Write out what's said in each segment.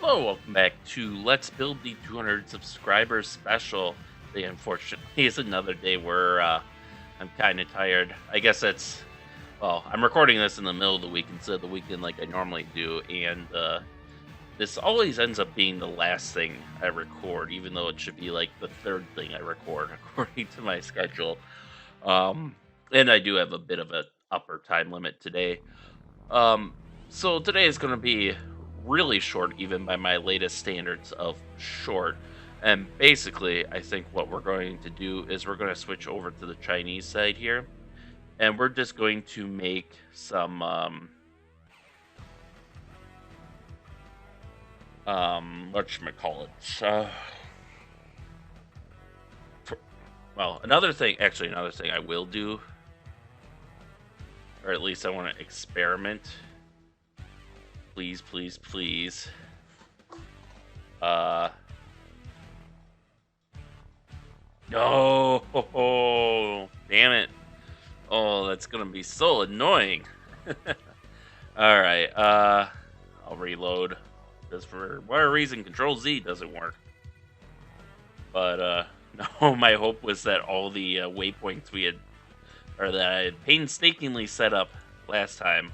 Hello, welcome back to Let's Build the 200 Subscribers Special. Today, unfortunately, is another day where I'm kind of tired. I guess well, I'm recording this in the middle of the week instead of the weekend like I normally do, and this always ends up being the last thing I record, even though it should be like the third thing I record according to my schedule. And I do have a bit of an upper time limit today. So today is going to be really short, even by my latest standards of short. And basically, I think what we're going to do is we're going to switch over to the Chinese side here, and we're just going to make some whatchamacallit. Well, another thing I will do, or at least I want to experiment. Please, please, please. No, damn it. Oh, that's gonna be so annoying. All right, I'll reload. Because for whatever reason, Control Z doesn't work. But no, my hope was that all the waypoints that I had painstakingly set up last time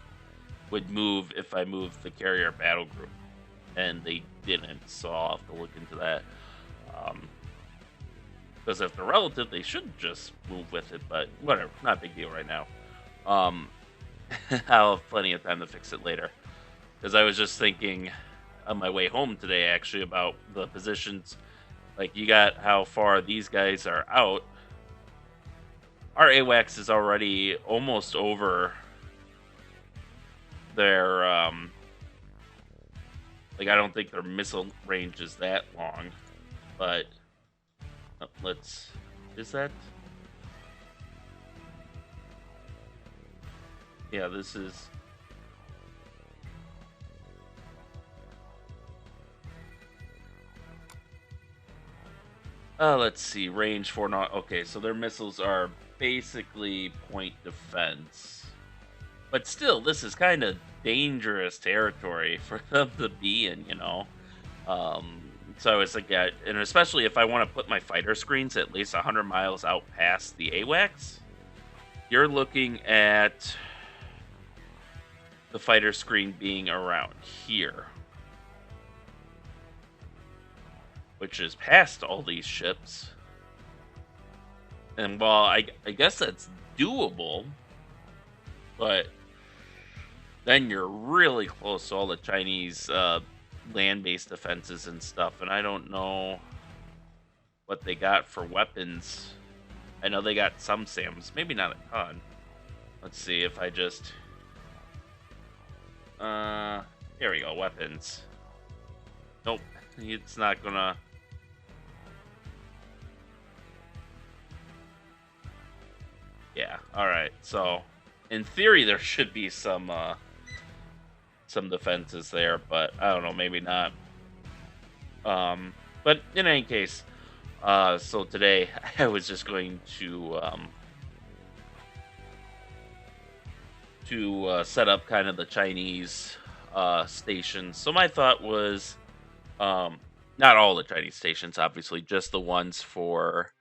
would move if I moved the carrier battle group, and they didn't. So I'll have to look into that. Because if they're relative, they should just move with it, but whatever, not a big deal right now. I'll have plenty of time to fix it later. Because I was just thinking on my way home today, actually, about the positions. Like, you got how far these guys are out. Our AWACS is already almost over their, like, I don't think their missile range is that long, but is that? Yeah, this is. Let's see, range 4 not. Okay, so their missiles are basically point defense. But still, this is kind of dangerous territory for them to be in, you know? So I was like, yeah, and especially if I want to put my fighter screens at least 100 miles out past the AWACS, you're looking at the fighter screen being around here, which is past all these ships. And while I guess that's doable, but then you're really close to all the Chinese land-based defenses and stuff, and I don't know what they got for weapons. I know they got some SAMs, maybe not a ton. Let's see if I just here we go, weapons. Nope, it's not gonna. Yeah, alright, so in theory there should be some defenses there, but I don't know, maybe not. But in any case, so today I was just going to set up kind of the Chinese stations. So my thought was, not all the Chinese stations, obviously, just the ones for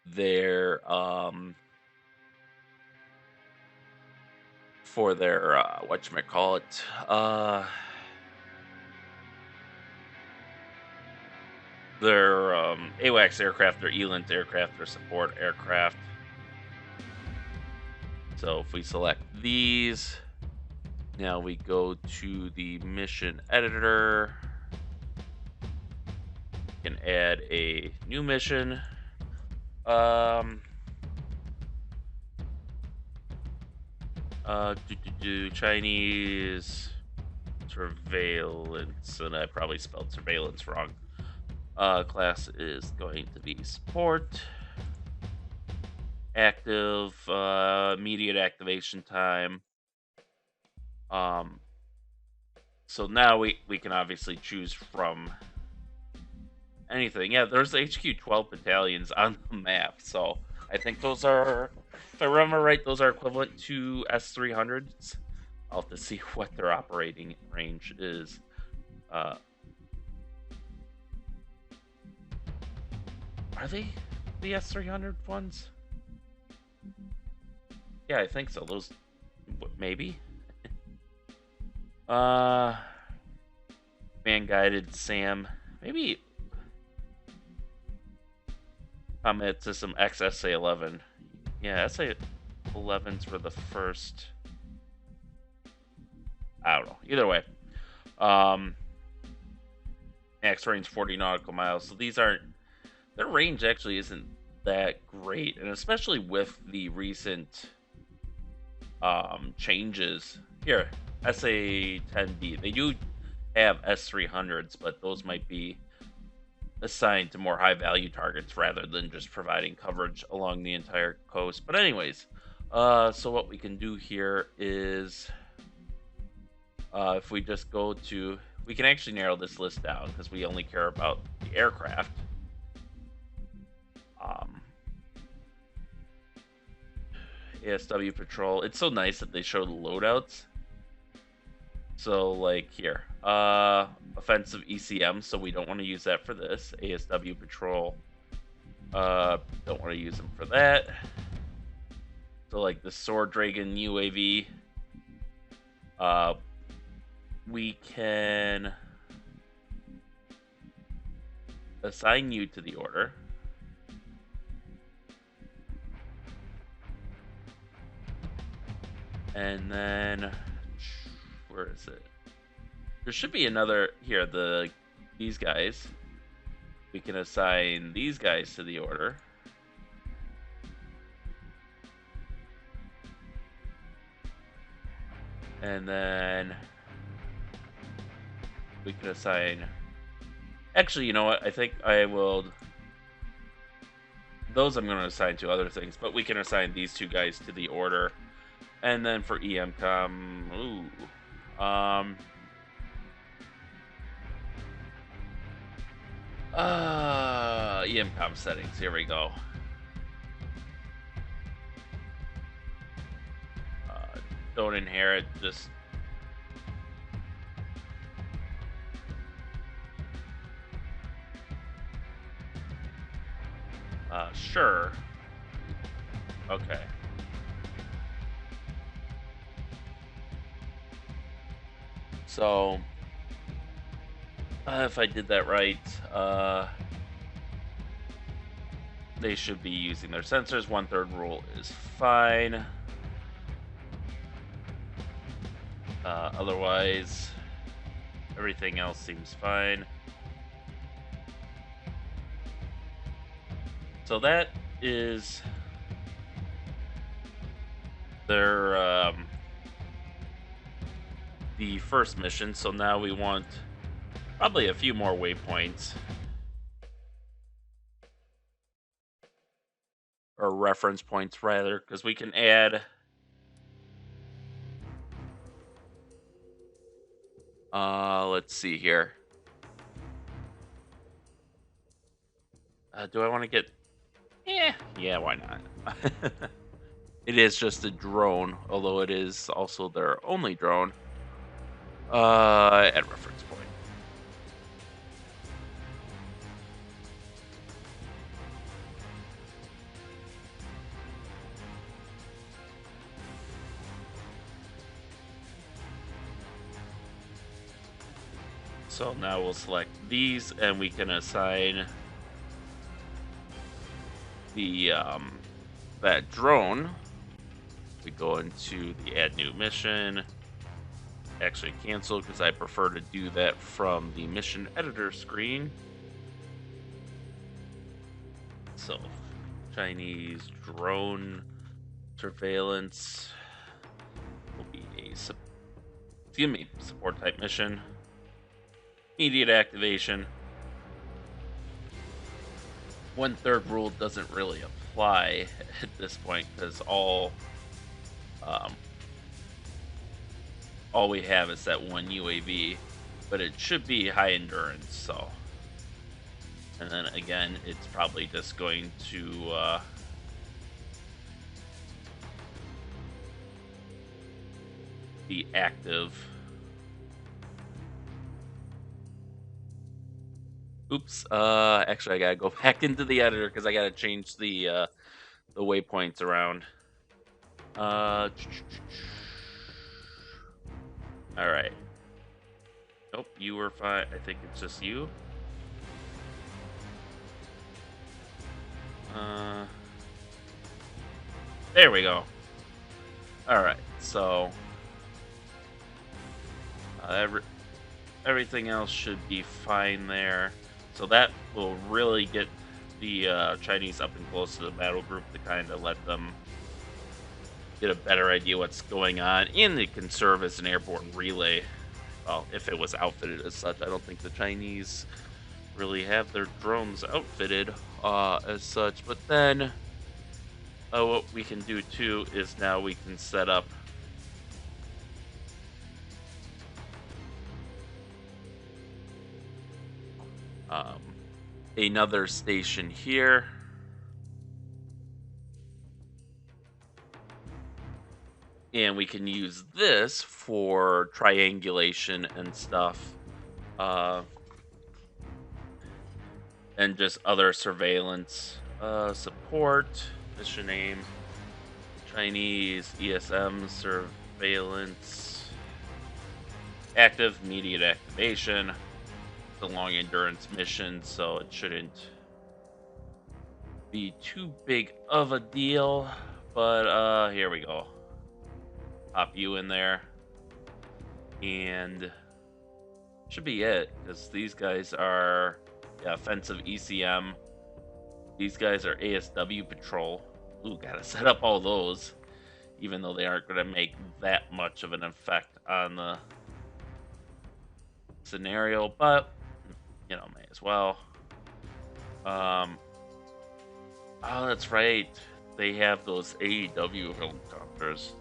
their whatchamacallit, their AWACS aircraft, their ELINT aircraft, their support aircraft. So if we select these, now we go to the mission editor, we can add a new mission. Chinese surveillance, and I probably spelled surveillance wrong. Class is going to be support. Active, immediate activation time. So now we can obviously choose from anything. Yeah, there's HQ 12 battalions on the map, so I think those are, if I remember right, those are equivalent to S-300s. I'll have to see what their operating range is. Are they the S300 ones? Yeah, I think so. Those, maybe. Man guided Sam. Maybe. Commit to some XSA11. Yeah, SA11s were the first. I don't know. Either way, max range 40 nautical miles. So these aren't. Their range actually isn't that great, and especially with the recent changes here. SA10B. They do have S300s, but those might be assigned to more high value targets rather than just providing coverage along the entire coast. But anyways, so what we can do here is if we just go to, we can actually narrow this list down because we only care about the aircraft. ASW patrol. It's so nice that they show the loadouts. So like here, offensive ECM, so we don't want to use that for this. ASW patrol, don't want to use them for that. So like the Sword Dragon UAV, we can assign you to the order. And then, where is it? There should be another, here, these guys. We can assign these guys to the order. And then we can assign, actually, you know what? I think I will, those I'm going to assign to other things, but we can assign these two guys to the order. And then for EMCOM, EMCOM settings, here we go. Don't inherit, just sure. Okay. So, if I did that right, they should be using their sensors. 1/3 rule is fine. Otherwise, everything else seems fine. So that is their the first mission. So now we want probably a few more waypoints or reference points rather, because we can add let's see here. Do I want to get, yeah, why not? It is just a drone, although it is also their only drone. Add reference point. So now we'll select these and we can assign the that drone. We go into the add new mission. Actually cancel because I prefer to do that from the mission editor screen. So Chinese drone surveillance will be a support type mission. Immediate activation. 1/3 rule doesn't really apply at this point because all we have is that one UAV, but it should be high endurance. So, and then again, it's probably just going to be active. Oops. Actually, I gotta go back into the editor because I gotta change the waypoints around. All right. Nope, you were fine. I think it's just you. Uh, there we go. All right. So everything else should be fine there. So that will really get the Chinese up and close to the battle group to kind of let them get a better idea what's going on, and it can serve as an airborne relay. Well, if it was outfitted as such. I don't think the Chinese really have their drones outfitted as such. But then what we can do too is now we can set up another station here. And we can use this for triangulation and stuff. And just other surveillance. Support, mission name, Chinese ESM surveillance. Active, immediate activation. It's a long endurance mission, so it shouldn't be too big of a deal. But here we go. Pop you in there. And should be it, because these guys are offensive ECM. These guys are ASW patrol. Ooh, gotta set up all those, even though they aren't going to make that much of an effect on the scenario, but you know, may as well. Oh, that's right. They have those AEW helicopters.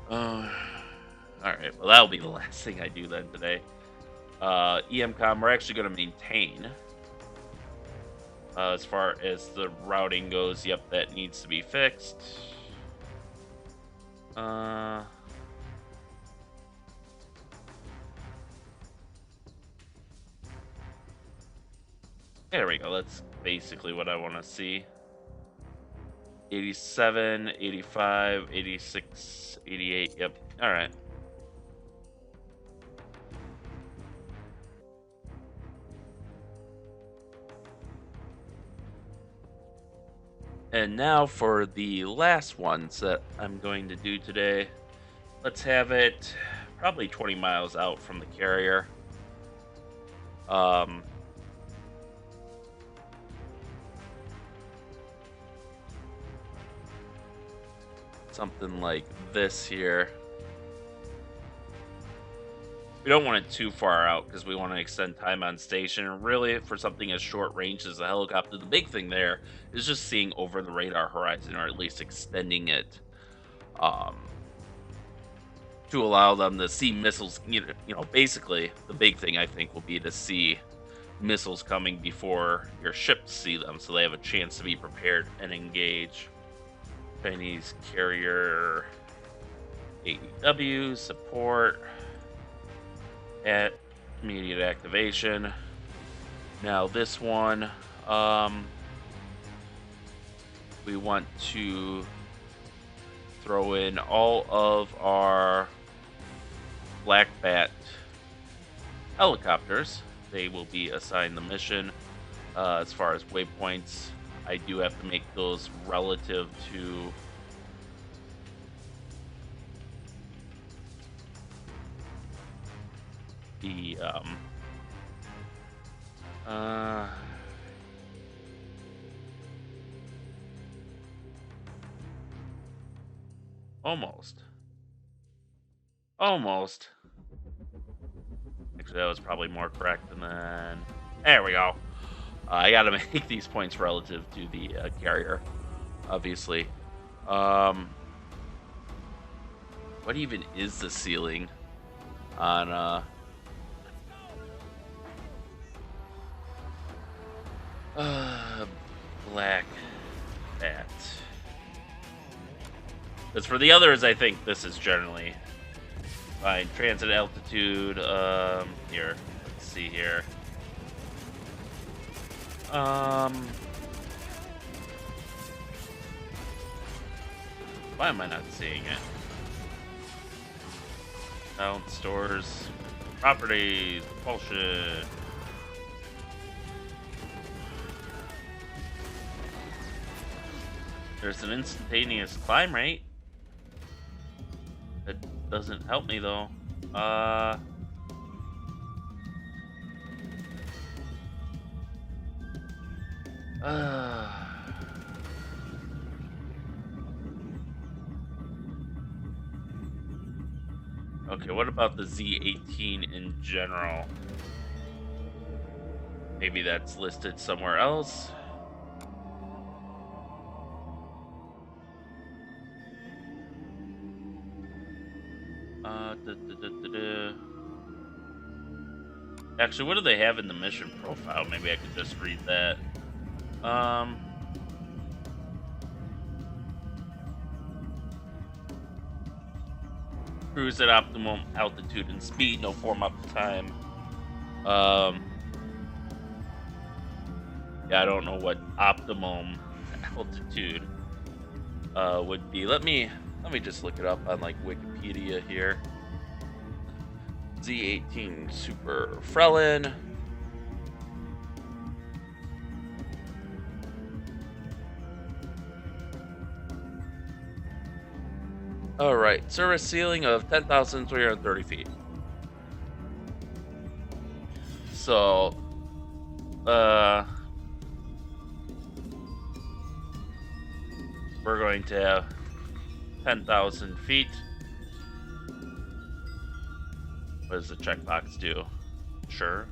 Alright, well, that'll be the last thing I do then today. EMCOM, we're actually going to maintain. As far as the routing goes, yep, that needs to be fixed. There we go, that's basically what I want to see. 87, 85, 86, 88, yep, alright. And now for the last ones that I'm going to do today. Let's have it probably 20 miles out from the carrier. Something like this here. We don't want it too far out because we want to extend time on station. And really, for something as short range as a helicopter, the big thing there is just seeing over the radar horizon, or at least extending it to allow them to see missiles. You know, basically, the big thing I think will be to see missiles coming before your ships see them, so they have a chance to be prepared and engage. Chinese carrier AEW support at immediate activation. Now this one, we want to throw in all of our Black Bat helicopters. They will be assigned the mission. As far as waypoints, I do have to make those relative to the almost. Actually, that was probably more correct. And then there we go. I got to make these points relative to the carrier, obviously. What even is the ceiling on Black Bat? As for the others, I think this is generally fine. Transit altitude, here, let's see here. Um, why am I not seeing it? Balance stores, properties, bullshit. There's an instantaneous climb rate. That doesn't help me though. Uh, uh Okay, what about the Z18 in general? Maybe that's listed somewhere else. Actually, what do they have in the mission profile? Maybe I could just read that. Um, Cruise at optimum altitude and speed, no form up time. Yeah, I don't know what optimum altitude would be. Let me just look it up on like Wikipedia here. Z18 Super Frelin. All right, service ceiling of 10,330 feet. So, we're going to have 10,000 feet. What does the checkbox do? Sure.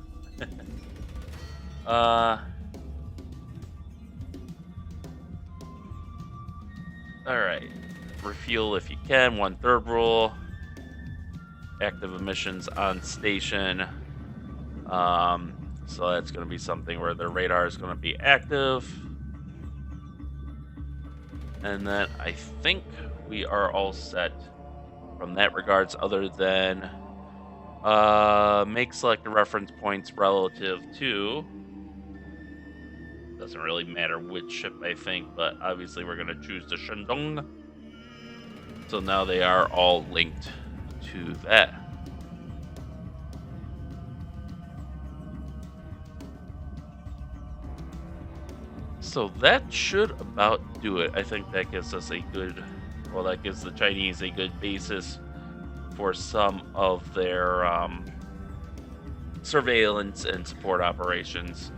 All right. Refuel if you can. 1/3 rule. Active emissions on station. So that's going to be something where the radar is going to be active. And then I think we are all set from that regards, other than make selected reference points relative to, doesn't really matter which ship I think, but obviously we're going to choose the Shandong. So now they are all linked to that. So that should about do it. I think that gives us a good, well, that gives the Chinese a good basis for some of their surveillance and support operations.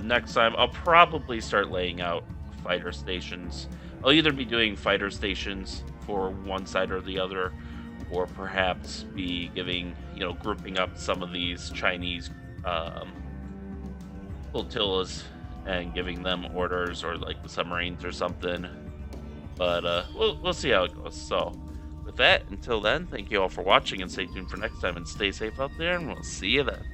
Next time, I'll probably start laying out fighter stations. I'll either be doing fighter stations for one side or the other, or perhaps be giving, grouping up some of these Chinese flotillas and giving them orders, or like the submarines or something. But we'll see how it goes. So with that, until then, thank you all for watching, and stay tuned for next time, and stay safe out there, and we'll see you then.